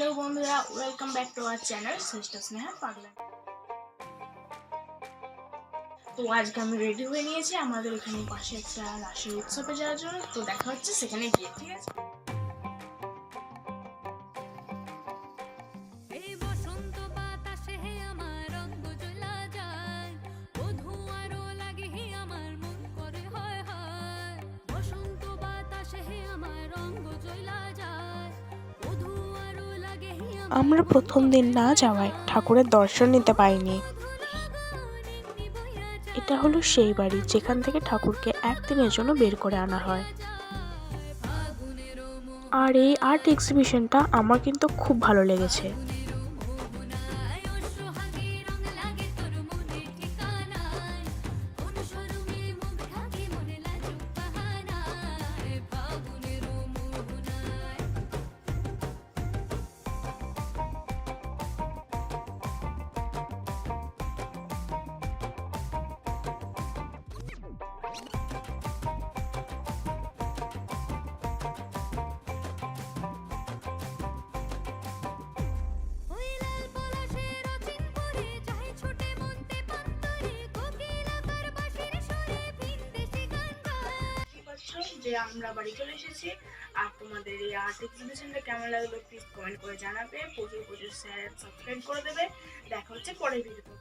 Hello বন্ধুরা, welcome back to our channel শ্রেষ্ঠ স্নেহা পাগলা। তো আজকে আমি রেডি হয়ে নিয়েছি আমাদের এখানে পাশে একটা রাসের উৎসবে যাওয়ার জন্য। তো দেখা হচ্ছে সেখানে গিয়ে, ঠিক আছে? আমরা প্রথম দিন না যাওয়ায় ঠাকুরের দর্শন নিতে পারিনি। এটা হলো সেই বাড়ি যেখান থেকে ঠাকুরকে একদিনের জন্য বের করে আনা হয়। আর এই আর্ট এক্সিবিশনটা আমার কিন্তু খুব ভালো লেগেছে। যে আমরা বাড়ি চলে এসেছি। আর তোমাদের এই আর্ট এক্সিবিশনটা কেমন লাগলো প্লিজ কমেন্ট করে জানাবে, প্রচুর শেয়ার সাবস্ক্রাইব করে দেবে। দেখা হচ্ছে পরের ভিডিওতে।